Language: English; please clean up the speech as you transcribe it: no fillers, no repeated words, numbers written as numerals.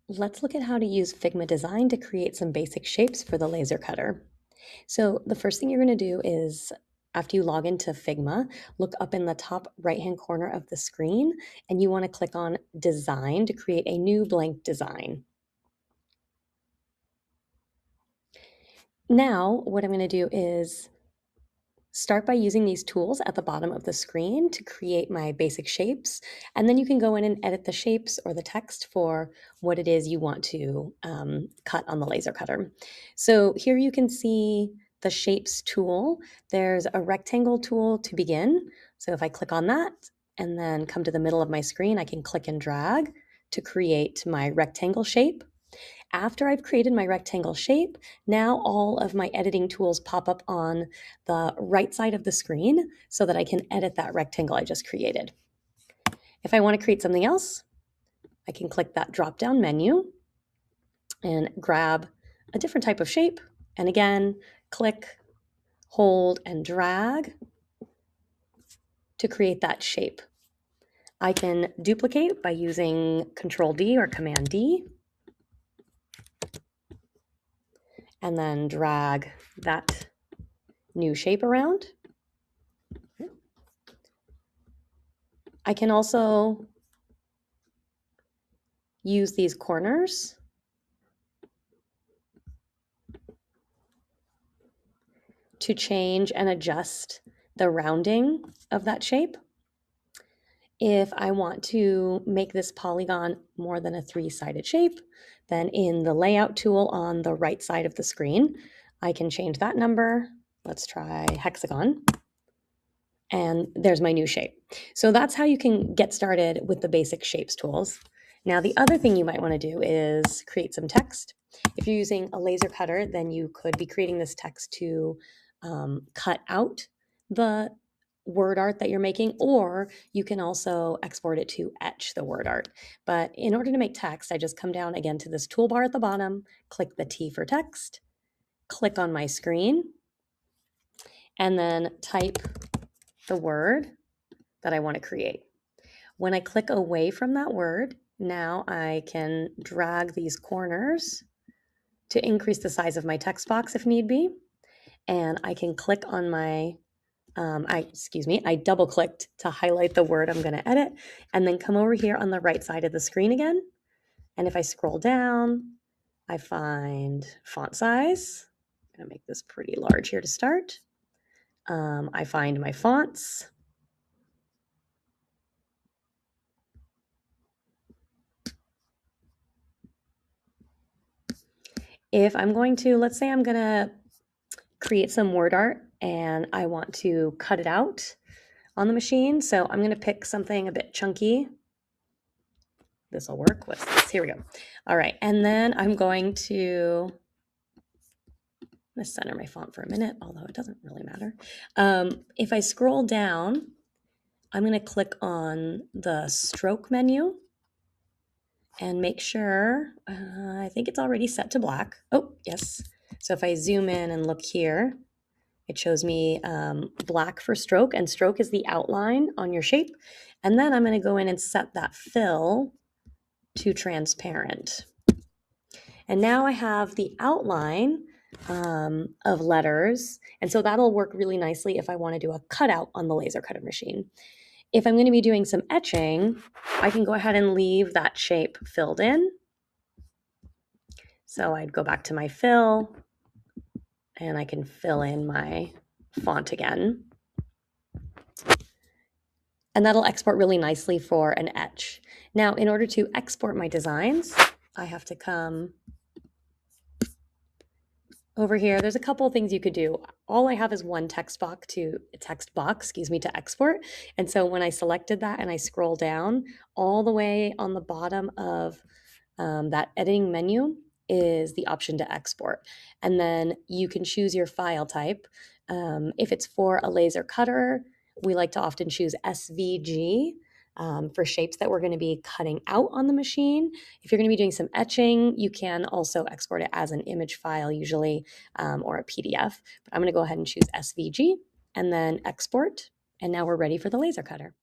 Let's look at how to use Figma Design to create some basic shapes for the laser cutter. So the first thing you're going to do is, after you log into Figma, look up in the top right-hand corner of the screen, and you want to click on Design to create a new blank design. Now, what I'm going to do is start by using these tools at the bottom of the screen to create my basic shapes, and then you can go in and edit the shapes or the text for what it is you want to cut on the laser cutter. So here you can see the shapes tool. There's a rectangle tool to begin. So if I click on that and then come to the middle of my screen, I can click and drag to create my rectangle shape. After I've created my rectangle shape, now all of my editing tools pop up on the right side of the screen so that I can edit that rectangle I just created. If I want to create something else, I can click that drop-down menu and grab a different type of shape. And again, click, hold, and drag to create that shape. I can duplicate by using Control D or Command D, and then drag that new shape around. I can also use these corners to change and adjust the rounding of that shape. If I want to make this polygon more than a three-sided shape, then in the layout tool on the right side of the screen, I can change that number. Let's try hexagon. And there's my new shape. So that's how you can get started with the basic shapes tools. Now, the other thing you might want to do is create some text. If you're using a laser cutter, then you could be creating this text to cut out the word art that you're making, or you can also export it to etch the word art. But in order to make text, I just come down again to this toolbar at the bottom, click the T for text, click on my screen, and then type the word that I want to create. When I click away from that word, now I can drag these corners to increase the size of my text box if need be. And I can click on my, I double clicked to highlight the word I'm going to edit, and then come over here on the right side of the screen again. And if I scroll down, I find font size. I'm going to make this pretty large here to start. I find my fonts. If I'm going to, let's say I'm going to create some word art and I want to cut it out on the machine. So I'm going to pick something a bit chunky. This will work. What's this? Here we go. All right. And then I'm going to center my font for a minute, although it doesn't really matter. If I scroll down, I'm going to click on the stroke menu and make sure, I think it's already set to black. Oh, yes. So if I zoom in and look here, it shows me black for stroke, and stroke is the outline on your shape. And then I'm going to go in and set that fill to transparent. And now I have the outline of letters. And so that'll work really nicely if I want to do a cutout on the laser cutter machine. If I'm going to be doing some etching, I can go ahead and leave that shape filled in. So I'd go back to my fill, and I can fill in my font again. And that'll export really nicely for an etch. Now, in order to export my designs, I have to come over here. There's a couple of things you could do. All I have is one text box to export. And so when I selected that and I scroll down, all the way on the bottom of that editing menu is the option to export. And then you can choose your file type. If it's for a laser cutter, we like to often choose SVG for shapes that we're going to be cutting out on the machine. If you're going to be doing some etching, you can also export it as an image file usually, or a PDF. But I'm going to go ahead and choose SVG and then export. And now we're ready for the laser cutter.